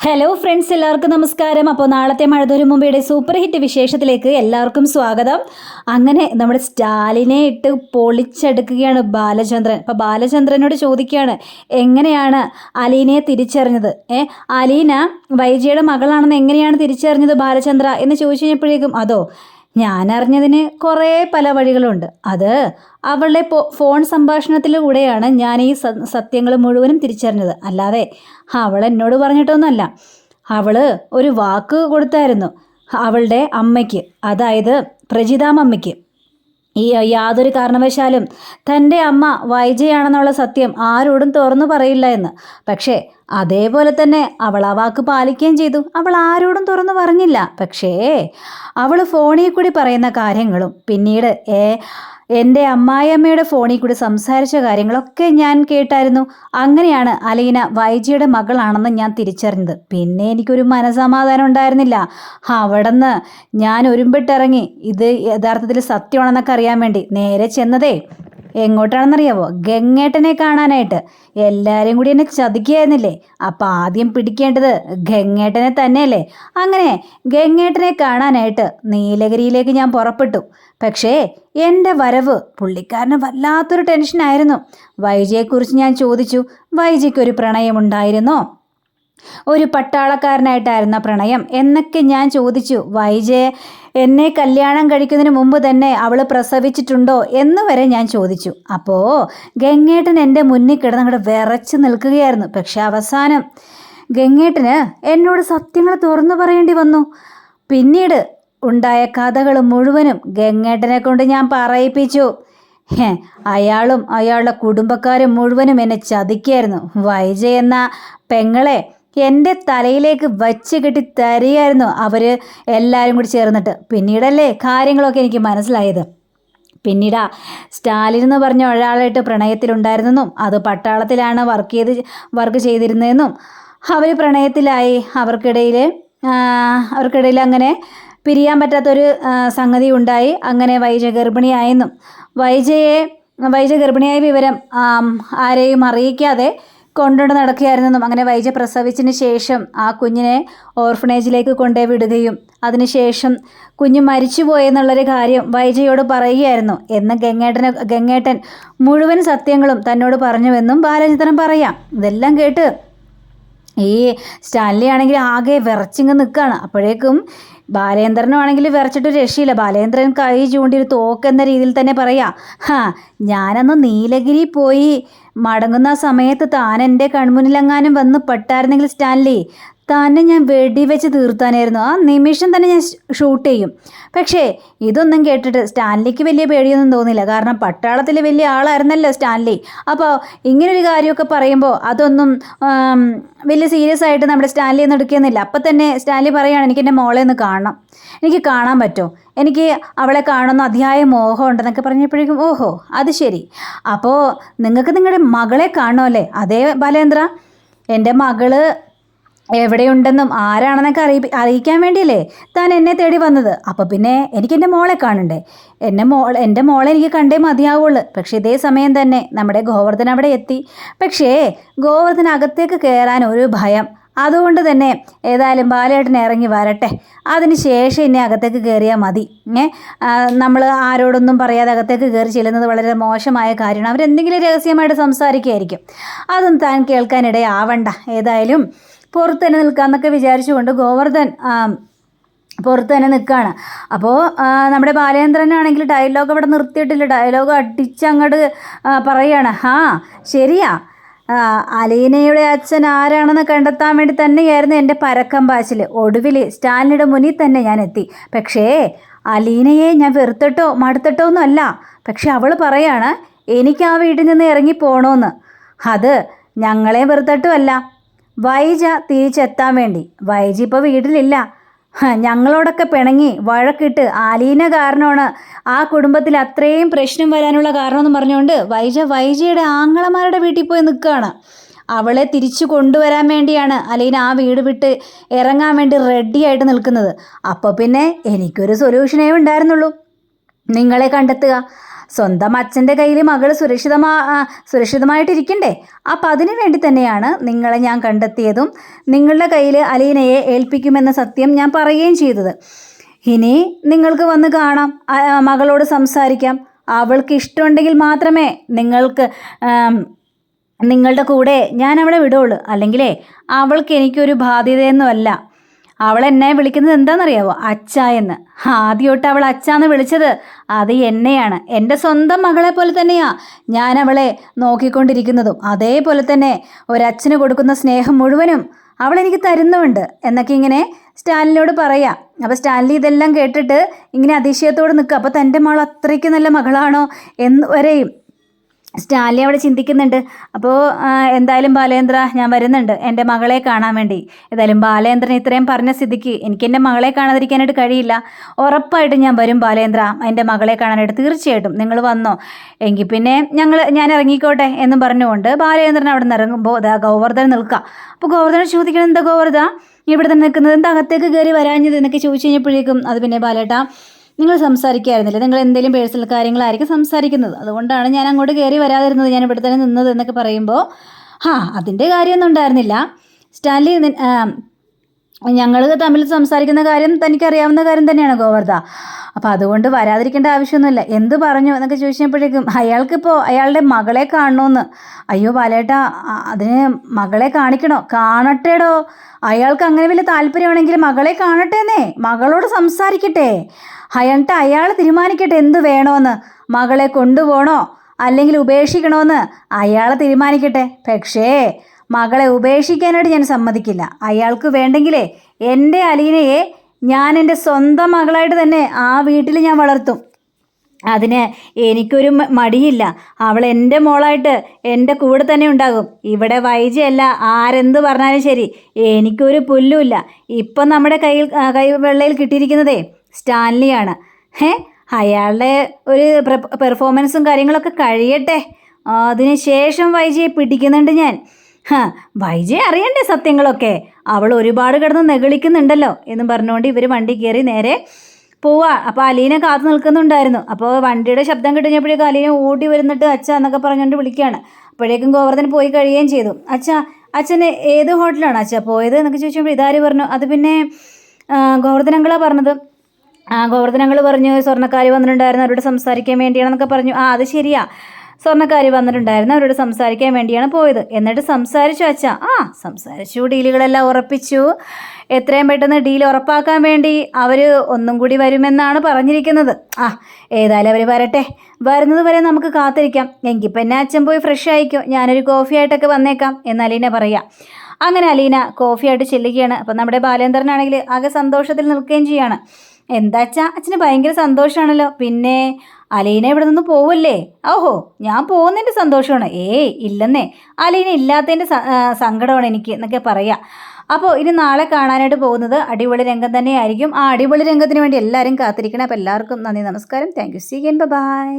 Hello friends, എല്ലാവർക്കും നമസ്കാരം. അപ്പോൾ നാളത്തെ മഴതൊരു മുമ്പയുടെ സൂപ്പർ ഹിറ്റ് വിശേഷത്തിലേക്ക് എല്ലാവർക്കും സ്വാഗതം. അങ്ങനെ നമ്മുടെ സ്റ്റാലിനെ ഇട്ട് പൊളിച്ചെടുക്കുകയാണ് ബാലചന്ദ്രൻ. അപ്പോൾ ബാലചന്ദ്രനോട് ചോദിക്കുകയാണ്, എങ്ങനെയാണ് അലീനയെ തിരിച്ചറിഞ്ഞത്? അലീന വൈജയുടെ മകളാണെന്ന് എങ്ങനെയാണ് തിരിച്ചറിഞ്ഞത് ബാലചന്ദ്ര എന്ന് ചോദിച്ചു കഴിഞ്ഞപ്പോഴേക്കും, അതോ ഞാൻ അറിഞ്ഞതിന് കുറേ പല വഴികളുണ്ട്. അത് അവളുടെ ഫോൺ സംഭാഷണത്തിലൂടെയാണ് ഞാൻ ഈ സത്യങ്ങൾ മുഴുവനും തിരിച്ചറിഞ്ഞത്. അല്ലാതെ അവൾ എന്നോട് പറഞ്ഞിട്ടൊന്നുമല്ല. അവൾ ഒരു വാക്ക് കൊടുത്തായിരുന്നു അവളുടെ അമ്മയ്ക്ക്, അതായത് പ്രജിതാമമ്മയ്ക്ക്. യാതൊരു കാരണവശാലും തൻ്റെ അമ്മ വൈജയാണെന്നുള്ള സത്യം ആരോടും തുറന്നു പറയില്ല എന്ന്. പക്ഷേ അതേപോലെ തന്നെ അവൾ ആ വാക്ക് പാലിക്കുകയും ചെയ്തു. അവൾ ആരോടും തുറന്നു പറഞ്ഞില്ല. പക്ഷേ അവൾ ഫോണിൽ കൂടി പറയുന്ന കാര്യങ്ങളും പിന്നീട് എൻ്റെ അമ്മായിയമ്മയുടെ ഫോണിൽ കൂടി സംസാരിച്ച കാര്യങ്ങളൊക്കെ ഞാൻ കേട്ടായിരുന്നു. അങ്ങനെയാണ് അലീന വൈജിയുടെ മകളാണെന്ന് ഞാൻ തിരിച്ചറിഞ്ഞത്. പിന്നെ എനിക്കൊരു മനസമാധാനം ഉണ്ടായിരുന്നില്ല. അവിടെ നിന്ന് ഞാൻ ഒരുമ്പിട്ടിറങ്ങി ഇത് യഥാർത്ഥത്തിൽ സത്യമാണെന്നൊക്കെ അറിയാൻ വേണ്ടി നേരെ ചെന്നതേ എങ്ങോട്ടാണെന്നറിയാവോ? ഗംഗേട്ടനെ കാണാനായിട്ട്. എല്ലാവരും കൂടി എന്നെ ചതിക്കുകയായിരുന്നില്ലേ? അപ്പം ആദ്യം പിടിക്കേണ്ടത് ഗംഗേട്ടനെ തന്നെയല്ലേ? അങ്ങനെ ഗംഗേട്ടനെ കാണാനായിട്ട് നീലഗിരിയിലേക്ക് ഞാൻ പുറപ്പെട്ടു. പക്ഷേ എൻ്റെ വരവ് പുള്ളിക്കാരന് വല്ലാത്തൊരു ടെൻഷനായിരുന്നു. വൈജയെക്കുറിച്ച് ഞാൻ ചോദിച്ചു. വൈജയ്ക്കൊരു പ്രണയമുണ്ടായിരുന്നോ? ഒരു പട്ടാളക്കാരനായിട്ടായിരുന്ന പ്രണയം എന്നൊക്കെ ഞാൻ ചോദിച്ചു. വൈജയെ എന്നെ കല്യാണം കഴിക്കുന്നതിന് മുമ്പ് തന്നെ അവൾ പ്രസവിച്ചിട്ടുണ്ടോ എന്ന് വരെ ഞാൻ ചോദിച്ചു. അപ്പോൾ ഗംഗേട്ടൻ എൻ്റെ മുന്നിൽ കിടന്ന് അങ്ങോട്ട് വിറച്ച് നിൽക്കുകയായിരുന്നു. പക്ഷെ അവസാനം ഗംഗേട്ടന് എന്നോട് സത്യങ്ങൾ തുറന്നു പറയേണ്ടി വന്നു. പിന്നീട് ഉണ്ടായ കഥകൾ മുഴുവനും ഗംഗേട്ടനെ കൊണ്ട് ഞാൻ പറയിപ്പിച്ചു. അയാളും അയാളുടെ കുടുംബക്കാരും മുഴുവനും എന്നെ ചതിക്കായിരുന്നു. വൈജ എന്ന പെങ്ങളെ എൻ്റെ തലയിലേക്ക് വച്ച് കെട്ടി തരികയായിരുന്നു അവർ എല്ലാവരും കൂടി ചേർന്നിട്ട്. പിന്നീടല്ലേ കാര്യങ്ങളൊക്കെ എനിക്ക് മനസ്സിലായത്. പിന്നീട് സ്റ്റാലിൻ എന്ന് പറഞ്ഞ ഒരാളായിട്ട് പ്രണയത്തിലുണ്ടായിരുന്നെന്നും അത് പട്ടാളത്തിലാണ് വർക്ക് ചെയ്തിരുന്നതെന്നും അവർ പ്രണയത്തിലായി. അവർക്കിടയിൽ അങ്ങനെ പിരിയാൻ പറ്റാത്തൊരു സംഗതി ഉണ്ടായി. അങ്ങനെ വൈജ ഗർഭിണിയായെന്നും വൈജ ഗർഭിണിയായ വിവരം ആരെയും അറിയിക്കാതെ കൊണ്ടുകൊണ്ട് നടക്കുകയായിരുന്നെന്നും അങ്ങനെ വൈജ പ്രസവിച്ചതിന് ശേഷം ആ കുഞ്ഞിനെ ഓർഫനേജിലേക്ക് കൊണ്ടുപോയി വിടുകയും അതിനുശേഷം കുഞ്ഞ് മരിച്ചുപോയെന്നുള്ളൊരു കാര്യം വൈജയോട് പറയുകയായിരുന്നു എന്ന് ഗംഗേട്ടൻ മുഴുവൻ സത്യങ്ങളും തന്നോട് പറഞ്ഞുവെന്നും ബാലചന്ദ്രൻ പറയാം. ഇതെല്ലാം കേട്ട് ഈ സ്റ്റാൻലി ആണെങ്കിൽ ആകെ വിറച്ചിങ്ങ് നിൽക്കുകയാണ്. അപ്പോഴേക്കും ബാലേന്ദ്രനാണെങ്കിൽ വിറച്ചിട്ട് രക്ഷയില്ല. ബാലേന്ദ്രൻ കൈ ചൂണ്ടി ഒരു തോക്കെന്ന രീതിയിൽ തന്നെ പറയാം, ഞാനന്ന് നീലഗിരി പോയി മടങ്ങുന്ന സമയത്ത് താൻ എൻ്റെ കൺമുന്നിലെങ്ങാനും വന്ന് പെട്ടായിരുന്നെങ്കിൽ സ്റ്റാൻലി, തന്നെ ഞാൻ വെടിവെച്ച് തീർത്താനായിരുന്നു. ആ നിമിഷം തന്നെ ഞാൻ ഷൂട്ട് ചെയ്യും. പക്ഷേ ഇതൊന്നും കേട്ടിട്ട് സ്റ്റാൻലിക്ക് വലിയ പേടിയൊന്നും തോന്നില്ല. കാരണം പട്ടാളത്തിൽ വലിയ ആളായിരുന്നല്ലോ സ്റ്റാൻലി. അപ്പോൾ ഇങ്ങനൊരു കാര്യമൊക്കെ പറയുമ്പോൾ അതൊന്നും വലിയ സീരിയസ് ആയിട്ട് നമ്മുടെ സ്റ്റാൻലി ഒന്നും എടുക്കുന്നില്ല. അപ്പം തന്നെ സ്റ്റാൻലി പറയുകയാണ്, എനിക്ക് എൻ്റെ മോളെ ഒന്ന് കാണണം, എനിക്ക് കാണാൻ പറ്റുമോ, എനിക്ക് അവളെ കാണുന്ന അതിയായ മോഹം ഉണ്ടെന്നൊക്കെ പറഞ്ഞപ്പോഴേക്കും, ഓഹോ അത് ശരി, അപ്പോൾ നിങ്ങൾക്ക് നിങ്ങളുടെ മകളെ കാണുമല്ലേ? അതേ ബാലേന്ദ്ര, എൻ്റെ മകള് എവിടെയുണ്ടെന്നും ആരാണെന്നൊക്കെ അറിയിക്കാൻ വേണ്ടിയല്ലേ താൻ എന്നെ തേടി വന്നത്. അപ്പോൾ പിന്നെ എനിക്ക് എൻ്റെ മോളെ കാണണ്ടേ? എൻ്റെ മോളെ എനിക്ക് കണ്ടേ മതിയാവുള്ളൂ. പക്ഷേ ഇതേ സമയം തന്നെ നമ്മുടെ ഗോവർദ്ധൻ അവിടെ എത്തി. പക്ഷേ ഗോവർദ്ധൻ അകത്തേക്ക് കയറാൻ ഒരു ഭയം. അതുകൊണ്ട് തന്നെ ഏതായാലും ബാലേട്ടൻ ഇറങ്ങി വരട്ടെ, അതിന് ശേഷം ഇനി അകത്തേക്ക് കയറിയാൽ മതി. നമ്മൾ ആരോടൊന്നും പറയാതെ അകത്തേക്ക് കയറി ചെല്ലുന്നത് വളരെ മോശമായ കാര്യമാണ്. അവരെന്തെങ്കിലും രഹസ്യമായിട്ട് സംസാരിക്കുകയായിരിക്കും. അതൊന്നും താൻ കേൾക്കാനിടയാവണ്ട. ഏതായാലും പുറത്ത് തന്നെ നിൽക്കാമെന്നൊക്കെ വിചാരിച്ചുകൊണ്ട് ഗോവർദ്ധൻ പുറത്ത് തന്നെ നിൽക്കുകയാണ്. അപ്പോൾ നമ്മുടെ ബാലേന്ദ്രനാണെങ്കിൽ ഡയലോഗ് അവിടെ നിർത്തിയിട്ടില്ല. ഡയലോഗ് അടിച്ചങ്ങോട്ട് പറയുകയാണ്, ശരിയാ, അലീനയുടെ അച്ഛൻ ആരാണെന്ന് കണ്ടെത്താൻ വേണ്ടി തന്നെയായിരുന്നു എൻ്റെ പരക്കം പാച്ചിൽ. ഒടുവിൽ സ്റ്റാലിനിയുടെ മുന്നിൽ തന്നെ ഞാൻ എത്തി. പക്ഷേ അലീനയെ ഞാൻ വെറുത്തിട്ടോ മടുത്തിട്ടോ ഒന്നും അല്ല. പക്ഷെ അവൾ പറയാണ് എനിക്ക് ആ വീട്ടിൽ നിന്ന് ഇറങ്ങി പോകണമെന്ന്. അത് ഞങ്ങളെ വെറുത്തിട്ടുമല്ല, വൈജ തിരിച്ചെത്താൻ വേണ്ടി. വൈജ ഇപ്പോൾ വീട്ടിലില്ല. ഞങ്ങളോടൊക്കെ പിണങ്ങി വഴക്കിട്ട് അലീന കാരണമാണ് ആ കുടുംബത്തിൽ അത്രയും പ്രശ്നം വരാനുള്ള കാരണമെന്ന് പറഞ്ഞുകൊണ്ട് വൈജയുടെ ആങ്ങളമാരുടെ വീട്ടിൽ പോയി നിൽക്കുകയാണ്. അവളെ തിരിച്ചു കൊണ്ടുവരാൻ വേണ്ടിയാണ് അലീന ആ വീട് വിട്ട് ഇറങ്ങാൻ വേണ്ടി റെഡിയായിട്ട് നിൽക്കുന്നത്. അപ്പോൾ പിന്നെ എനിക്കൊരു സൊല്യൂഷനേ ഉണ്ടായിരുന്നുള്ളൂ, നിങ്ങളെ കണ്ടെത്തുക. സ്വന്തം അച്ഛൻ്റെ കയ്യിൽ മകൾ സുരക്ഷിതമായിട്ടിരിക്കണ്ടേ. അപ്പം അതിനു വേണ്ടി തന്നെയാണ് നിങ്ങളെ ഞാൻ കണ്ടെത്തിയതും നിങ്ങളുടെ കയ്യിൽ അലീനയെ ഏൽപ്പിക്കുമെന്ന സത്യം ഞാൻ പറയുകയും ചെയ്തത്. ഇനി നിങ്ങൾക്ക് വന്ന് കാണാം, മകളോട് സംസാരിക്കാം. അവൾക്ക് ഇഷ്ടമുണ്ടെങ്കിൽ മാത്രമേ നിങ്ങളുടെ കൂടെ ഞാൻ അവളെ വിടുള്ളൂ. അല്ലെങ്കിലേ അവൾക്ക് എനിക്കൊരു ബാധ്യതയൊന്നുമല്ല. അവൾ എന്നെ വിളിക്കുന്നത് എന്താണെന്നറിയാവോ? അച്ഛ എന്ന്. ആദ്യമായിട്ട് അവൾ അച്ഛാന്ന് വിളിച്ചത് അത് എന്നെയാണ്. എൻ്റെ സ്വന്തം മകളെ പോലെ തന്നെയാണ് ഞാൻ അവളെ നോക്കിക്കൊണ്ടിരിക്കുന്നതും. അതേപോലെ തന്നെ ഒരച്ഛന് കൊടുക്കുന്ന സ്നേഹം മുഴുവനും അവൾ എനിക്ക് തരുന്നുമുണ്ട് എന്നൊക്കെ ഇങ്ങനെ സ്റ്റാലിനോട് പറയാം. അപ്പോൾ സ്റ്റാലിൻ ഇതെല്ലാം കേട്ടിട്ട് ഇങ്ങനെ അതിശയത്തോട് നിൽക്കുക. അപ്പോൾ തൻ്റെ മകൾ അത്രയ്ക്ക് നല്ല മകളാണോ എന്ന് വരെയും സ്റ്റാലിൻ അവിടെ ചിന്തിക്കുന്നുണ്ട്. അപ്പോൾ എന്തായാലും ബാലേന്ദ്ര, ഞാൻ വരുന്നുണ്ട് എൻ്റെ മകളെ കാണാൻ വേണ്ടി. ഏതായാലും ബാലേന്ദ്രൻ ഇത്രയും പറഞ്ഞ സ്ഥിതിക്ക് എനിക്ക് എൻ്റെ മകളെ കാണാതിരിക്കാനായിട്ട് കഴിയില്ല. ഉറപ്പായിട്ടും ഞാൻ വരും ബാലേന്ദ്ര, എൻ്റെ മകളെ കാണാനായിട്ട്. തീർച്ചയായിട്ടും നിങ്ങൾ വന്നോ, എങ്കിൽ പിന്നെ ഞാൻ ഇറങ്ങിക്കോട്ടെ എന്നും പറഞ്ഞുകൊണ്ട് ബാലേന്ദ്രൻ അവിടെ നിന്ന് ഇറങ്ങുമ്പോൾ അതാ ഗോവർദ്ധൻ നിൽക്കുക. അപ്പോൾ ഗോവർദ്ധനോട് ചോദിക്കണം, എന്താ ഗോവർദ്ധ ഇവിടെ തന്നെ നിൽക്കുന്നത്, എന്താ അകത്തേക്ക് കയറി വരാഞ്ഞത് എന്നൊക്കെ ചോദിച്ചു കഴിഞ്ഞപ്പോഴേക്കും അത് പിന്നെ ബാലേട്ടാ നിങ്ങൾ സംസാരിക്കായിരുന്നില്ല, നിങ്ങൾ എന്തെങ്കിലും പേഴ്സണൽ കാര്യങ്ങളായിരിക്കും സംസാരിക്കുന്നത്, അതുകൊണ്ടാണ് ഞാൻ അങ്ങോട്ട് കയറി വരാതിരുന്നത്, ഞാൻ ഇവിടെ തന്നെ നിന്നത് എന്നൊക്കെ പറയുമ്പോൾ അതിൻ്റെ കാര്യമൊന്നും ഉണ്ടായിരുന്നില്ല സ്റ്റാൻലി, ഞങ്ങൾ തമ്മിൽ സംസാരിക്കുന്ന കാര്യം തനിക്കറിയാവുന്ന കാര്യം തന്നെയാണ് ഗോവർദ്ധ. അപ്പോൾ അതുകൊണ്ട് വരാതിരിക്കേണ്ട ആവശ്യമൊന്നുമില്ല. എന്ത് പറഞ്ഞു എന്നൊക്കെ ചോദിച്ചപ്പോഴേക്കും അയാൾക്കിപ്പോൾ അയാളുടെ മകളെ കാണണമെന്ന്. അയ്യോ ബാലേട്ടാ, അതിന് മകളെ കാണിക്കണോ? കാണട്ടേടോ, അയാൾക്ക് അങ്ങനെ വലിയ താല്പര്യമാണെങ്കിൽ മകളെ കാണട്ടേന്നേ, മകളോട് സംസാരിക്കട്ടെ, എന്നിട്ട് അയാൾ തീരുമാനിക്കട്ടെ എന്ത് വേണമെന്ന്. മകളെ കൊണ്ടുപോകണോ അല്ലെങ്കിൽ ഉപേക്ഷിക്കണമെന്ന് അയാൾ തീരുമാനിക്കട്ടെ. പക്ഷേ മകളെ ഉപേക്ഷിക്കാനായിട്ട് ഞാൻ സമ്മതിക്കില്ല. അയാൾക്ക് വേണ്ടെങ്കിലേ എൻ്റെ അലീനയെ ഞാൻ എൻ്റെ സ്വന്തം മകളായിട്ട് തന്നെ ആ വീട്ടിൽ ഞാൻ വളർത്തും. അതിന് എനിക്കൊരു മടിയില്ല. അവൾ എൻ്റെ മോളായിട്ട് എൻ്റെ കൂടെ തന്നെ ഉണ്ടാകും. ഇവിടെ വൈജയല്ല, ആരെന്ത് പറഞ്ഞാലും ശരി, എനിക്കൊരു പുല്ലുമില്ല. ഇപ്പം നമ്മുടെ കൈവെള്ളയിൽ കിട്ടിയിരിക്കുന്നതേ സ്റ്റാൻലിയാണ്. അയാളുടെ ഒരു പെർഫോമൻസും കാര്യങ്ങളൊക്കെ കഴിയട്ടെ, അതിന് ശേഷം വൈജയെ പിടിക്കുന്നുണ്ട് ഞാൻ. വൈജയെ അറിയണ്ടേ സത്യങ്ങളൊക്കെ, അവൾ ഒരുപാട് കിടന്ന് നെഗളിക്കുന്നുണ്ടല്ലോ എന്നും പറഞ്ഞുകൊണ്ട് ഇവർ വണ്ടി കയറി നേരെ പോവാ. അപ്പോൾ അലീന കാത്തു നിൽക്കുന്നുണ്ടായിരുന്നു. അപ്പോൾ വണ്ടിയുടെ ശബ്ദം കിട്ടുന്നപ്പോഴേക്കും അലീന ഓടി വരുന്നിട്ട് അച്ഛ എന്നൊക്കെ പറഞ്ഞുകൊണ്ട് വിളിക്കുകയാണ്. അപ്പോഴേക്കും ഗോവർദ്ധൻ പോയി കഴിയുകയും ചെയ്തു. അച്ഛന് ഏത് ഹോട്ടലാണ് അച്ഛാ പോയത് എന്നൊക്കെ ചോദിച്ചപ്പോൾ ഇതാര് പറഞ്ഞു? അത് പിന്നെ ഗോവർദ്ധൻ അങ്കിളാണ് പറഞ്ഞത്. ഗോവർദ്ധൻ അങ്കിൾ പറഞ്ഞു സ്വർണ്ണക്കാരി വന്നിട്ടുണ്ടായിരുന്നു, അവരോട് സംസാരിക്കാൻ വേണ്ടിയാണെന്നൊക്കെ പറഞ്ഞു. അത് ശരിയാ, സ്വർണ്ണക്കാരി വന്നിട്ടുണ്ടായിരുന്നു, അവരോട് സംസാരിക്കാൻ വേണ്ടിയാണ് പോയത്. എന്നിട്ട് സംസാരിച്ചു അച്ഛാ? സംസാരിച്ചു, ഡീലുകളെല്ലാം ഉറപ്പിച്ചു. എത്രയും പെട്ടെന്ന് ഡീൽ ഉറപ്പാക്കാൻ വേണ്ടി അവർ ഒന്നും കൂടി വരുമെന്നാണ് പറഞ്ഞിരിക്കുന്നത്. ഏതായാലും അവർ വരട്ടെ, വരുന്നത് വരെ നമുക്ക് കാത്തിരിക്കാം. എങ്കിൽ പിന്നെ അച്ഛൻ പോയി ഫ്രഷ് ആയിക്കോ, ഞാനൊരു കോഫി ആയിട്ടൊക്കെ വന്നേക്കാം എന്ന് അലീന പറയാം. അങ്ങനെ അലീന കോഫിയായിട്ട് ചെല്ലുകയാണ്. അപ്പം നമ്മുടെ ബാലേന്ദ്രനാണെങ്കിൽ ആകെ സന്തോഷത്തിൽ നിൽക്കുകയും ചെയ്യാണ്. എന്താ അച്ഛന് ഭയങ്കര സന്തോഷമാണല്ലോ. പിന്നെ അലീന ഇവിടെ നിന്ന് പോവല്ലേ? ഞാൻ പോകുന്നതിൻ്റെ സന്തോഷമാണ്. ഇല്ലെന്നേ, അലീന ഇല്ലാത്തതിൻ്റെ സങ്കടമാണ് എനിക്ക് എന്നൊക്കെ പറയാം. അപ്പോൾ ഇനി നാളെ കാണാനായിട്ട് പോകുന്നത് അടിപൊളി രംഗം തന്നെയായിരിക്കും. ആ അടിപൊളി രംഗത്തിന് വേണ്ടി എല്ലാവരും കാത്തിരിക്കണം. അപ്പോൾ എല്ലാവർക്കും നന്ദി, നമസ്കാരം, thank you, see again, by.